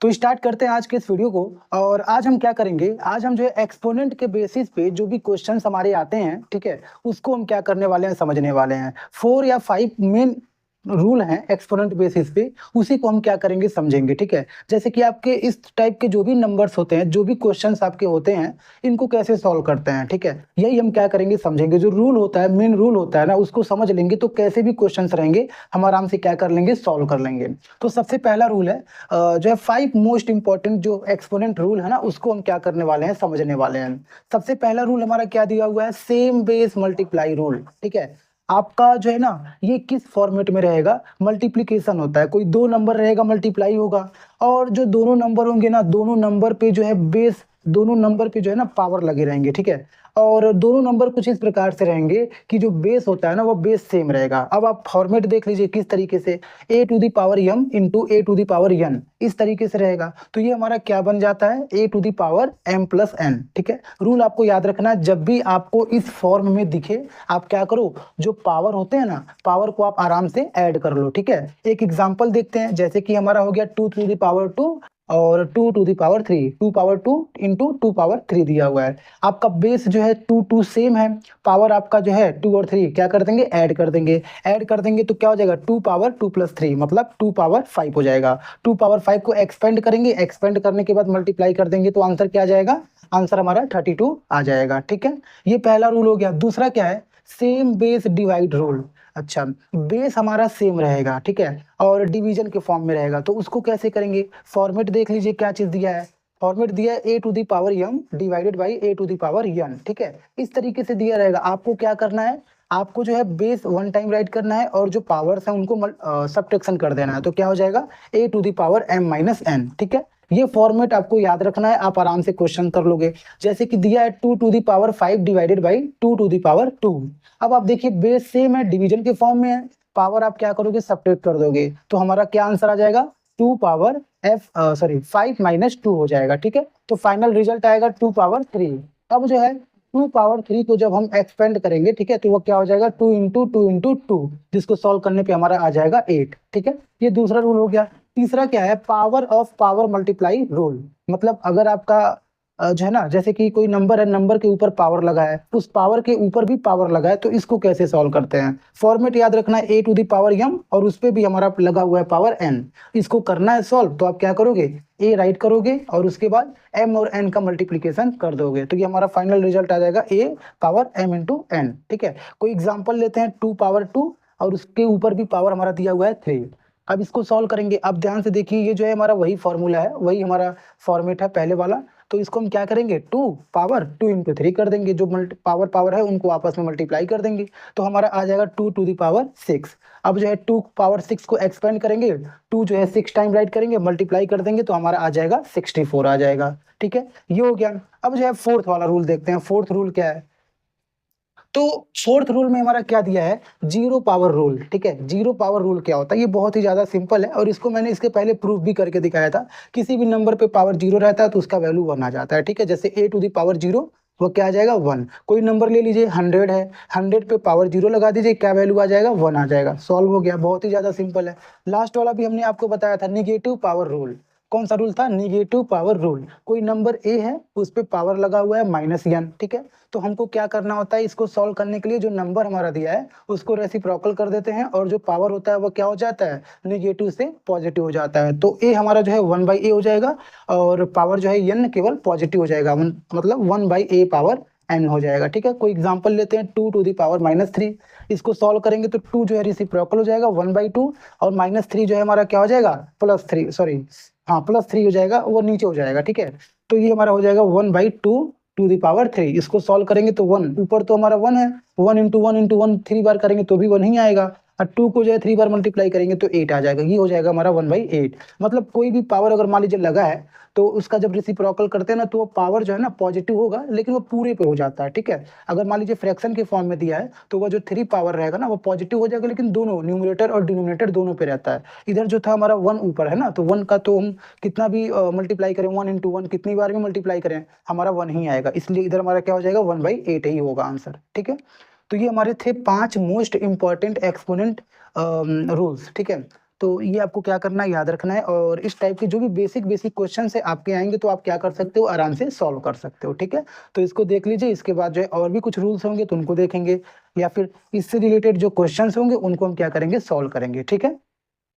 तो स्टार्ट करते हैं आज के इस वीडियो को। और आज हम क्या करेंगे, आज हम जो है एक्सपोनेंट के बेसिस पे जो भी क्वेश्चंस हमारे आते हैं, ठीक है, उसको हम क्या करने वाले हैं, समझने वाले हैं। 4 या 5 मेन रूल हैं एक्सपोनेंट बेसिस पे, उसी को हम क्या करेंगे, समझेंगे। ठीक है, जैसे कि आपके इस टाइप के जो भी नंबर्स होते हैं, जो भी क्वेश्चंस आपके होते हैं, इनको कैसे सॉल्व करते हैं, ठीक है, यही हम क्या करेंगे, समझेंगे। जो रूल होता है, मेन रूल होता है ना, उसको समझ लेंगे तो कैसे भी क्वेश्चंस रहेंगे हम आराम से क्या कर लेंगे, सॉल्व कर लेंगे। तो सबसे पहला रूल है जो है 5 मोस्ट इंपॉर्टेंट जो एक्सपोनेंट रूल है ना, उसको हम क्या करने वाले हैं, समझने वाले हैं। सबसे पहला रूल हमारा क्या दिया हुआ है, सेम बेस मल्टीप्लाई रूल। ठीक है, आपका जो है ना, ये किस फॉर्मेट में रहेगा, मल्टीप्लीकेशन होता है। कोई दो नंबर रहेगा, मल्टीप्लाई होगा, और जो दोनों नंबर होंगे ना, दोनों नंबर पे जो है बेस, दोनों नंबर पे जो है ना पावर लगे रहेंगे। ठीक है, और दोनों नंबर कुछ इस प्रकार से रहेंगे कि जो बेस होता है ना, वो बेस सेम रहेगा। अब आप फॉर्मेट देख लीजिए किस तरीके से, a to the power m into a to the power n, इस तरीके से रहेगा। तो ये हमारा क्या बन जाता है, a to the power m plus n। ठीक है, रूल आपको याद रखना है, जब भी आपको इस फॉर्म में दिखे, आप क्या करो, जो पावर होते हैं ना, पावर को आप आराम से ऐड कर लो। ठीक है, एक एग्जांपल देखते हैं, जैसे कि हमारा हो गया 2 टू दी पावर 2 और 2 to the power 3, 2 power 2 into 2 power 3 दिया हुआ है। आपका बेस जो है 2 2 सेम है, पावर आपका जो है 2 और 3 क्या कर देंगे, ऐड कर देंगे। ऐड कर देंगे तो क्या हो जाएगा, 2 पावर 2 प्लस 3 मतलब 2 पावर 5 हो जाएगा। 2 पावर 5 को एक्सपेंड करेंगे, एक्सपेंड करने के बाद मल्टीप्लाई कर देंगे तो आंसर क्या आ जाएगा, आंसर हमारा 32 आ जाएगा। ठीक है, ये पहला रूल हो गया। दूसरा क्या है, सेम बेस डिवाइड रूल। अच्छा, बेस हमारा सेम रहेगा, ठीक है, और डिवीजन के फॉर्म में रहेगा, तो उसको कैसे करेंगे, फॉर्मेट देख लीजिए क्या चीज दिया है। फॉर्मेट दिया है a to the power m divided by a to the power n। ठीक है, इस तरीके से दिया रहेगा। आपको क्या करना है, आपको जो है बेस वन टाइम राइट करना है और जो पावर्स है उनको सब्ट्रैक्शन कर देना है, तो क्या हो जाएगा, a to the power m minus n। ठीक है, ये फॉर्मेट आपको याद रखना है, आप आराम से क्वेश्चन कर लोगे। जैसे कि दिया है 2 to the power 5 divided by 2 to the power 2। अब आप देखिए बेस सेम है, डिवीजन के फॉर्म में है, पावर आप क्या करोगे, सब्ट्रैक्ट कर दोगे, तो हमारा क्या आंसर आ जाएगा, 2 पावर 5 माइनस 2 हो जाएगा। ठीक है, तो फाइनल रिजल्ट आएगा 2 पावर 3। अब जो है 2 पावर 3 को जब हम एक्सपेंड करेंगे, ठीक है, तो वो क्या हो जाएगा, 2 इंटू 2 इंटू 2, जिसको सॉल्व करने पे हमारा आ जाएगा 8। ठीक है, ये दूसरा रूल हो गया। तीसरा क्या है, power of power multiply rule. मतलब अगर आपका जो है ना, जैसे कि कोई नंबर है, नंबर के ऊपर पावर लगा है, उस पावर के ऊपर भी पावर लगा है, तो इसको कैसे सॉल्व करते हैं, फॉर्मेट याद रखना है, a to the power m और उस पे भी हमारा लगा हुआ है पावर n। इसको करना है सॉल्व, तो आप क्या करोगे, a राइट करोगे और उसके बाद m और n का मल्टीप्लीकेशन कर दोगे, तो ये हमारा फाइनल रिजल्ट आ जाएगा a power m into n। ठीक है, कोई एग्जाम्पल लेते हैं, 2 पावर 2 और उसके ऊपर भी पावर हमारा दिया हुआ है 3। अब इसको सॉल्व करेंगे। अब ध्यान से देखिए, ये जो है हमारा वही फॉर्मूला है, वही हमारा फॉर्मेट है पहले वाला। तो इसको हम क्या करेंगे, 2 पावर 2 इंटू 3 कर देंगे, जो पावर है उनको आपस में मल्टीप्लाई कर देंगे, तो हमारा आ जाएगा 2 टू दी पावर 6। अब जो है 2 पावर 6 को एक्सपेंड करेंगे, 2 जो है 6 टाइम राइट करेंगे, मल्टीप्लाई कर देंगे तो हमारा आ जाएगा 64 आ जाएगा। ठीक है, ये हो गया। अब जो है फोर्थ वाला रूल देखते हैं। फोर्थ रूल क्या है, तो फोर्थ रूल में हमारा क्या दिया है, जीरो पावर रूल। ठीक है, जीरो पावर रूल क्या होता है, ये बहुत ही ज्यादा सिंपल है और इसको मैंने इसके पहले प्रूफ भी करके दिखाया था। किसी भी नंबर पे पावर जीरो रहता है तो उसका वैल्यू 1 आ जाता है। ठीक है, जैसे a टू दी पावर 0, वो क्या आ जाएगा, 1। कोई नंबर ले लीजिए, 100 है, 100 पे पावर 0 लगा दीजिए, क्या वैल्यू आ जाएगा, 1 आ जाएगा। सॉल्व हो गया, बहुत ही ज्यादा सिंपल है। लास्ट वाला भी हमने आपको बताया था, निगेटिव पावर रूल। कौन सा रूल था, निगेटिव पावर रूल। कोई नंबर a है, उस पे पावर लगा हुआ है -n। ठीक है, तो हमको क्या करना होता है, इसको सॉल्व करने के लिए जो नंबर हमारा दिया है उसको रेसिप्रोकल कर देते हैं, और जो पावर होता है वो क्या हो जाता है, निगेटिव से पॉजिटिव हो जाता है। तो a हमारा जो है 1/a हो जाएगा, और पावर जो है n केवल पॉजिटिव हो जाएगा, मतलब 1/a पावर n हो जाएगा। ठीक है, कोई एग्जांपल लेते हैं, 2 टू दी पावर -3। इसको सॉल्व करेंगे तो 2 जो है रेसिप्रोकल हो जाएगा 1/2, और -3 जो है हमारा क्या हो जाएगा, +3, सॉरी हाँ +3 हो जाएगा, वो नीचे हो जाएगा। ठीक है, तो ये हमारा हो जाएगा 1/2 टू दी पावर 3। इसको सॉल्व करेंगे तो 1, ऊपर तो हमारा 1 है, 1 इंटू 1 इंटू 1 3 बार करेंगे तो भी 1 ही आएगा, और 2 को जो है 3 बार मल्टीप्लाई करेंगे तो 8 आ जाएगा। ये हो जाएगा हमारा 1/8। मतलब कोई भी पावर अगर मान लीजिए लगा है, तो उसका जब रेसिप्रोकल करते हैं ना, तो वो पावर जो है ना पॉजिटिव होगा, लेकिन वो पूरे पे हो जाता है। ठीक है, अगर मान लीजिए फ्रैक्शन के फॉर्म में दिया है, तो वो जो 3 पावर रहेगा ना, वो पॉजिटिव हो जाएगा, लेकिन दोनों न्यूमरेटर और डिनोमिनेटर दोनों पे रहता है। इधर जो था हमारा 1 ऊपर है ना, तो 1 का तो हम कितना भी मल्टीप्लाई करें, 1 इंटू 1 कितनी बार भी मल्टीप्लाई करें, हमारा 1 ही आएगा, इसलिए इधर हमारा क्या हो जाएगा, 1/8 ही होगा आंसर। ठीक है, तो ये हमारे थे 5 मोस्ट इंपॉर्टेंट एक्सपोनेंट रूल्स। ठीक है, तो ये आपको क्या करना है, याद रखना है। और इस टाइप के जो भी बेसिक क्वेश्चन है आपके आएंगे तो आप क्या कर सकते हो, आराम से सॉल्व कर सकते हो। ठीक है, तो इसको देख लीजिए। इसके बाद जो है और भी कुछ रूल्स होंगे तो उनको देखेंगे, या फिर इससे रिलेटेड जो क्वेश्चंस होंगे उनको हम क्या करेंगे, सॉल्व करेंगे। ठीक है।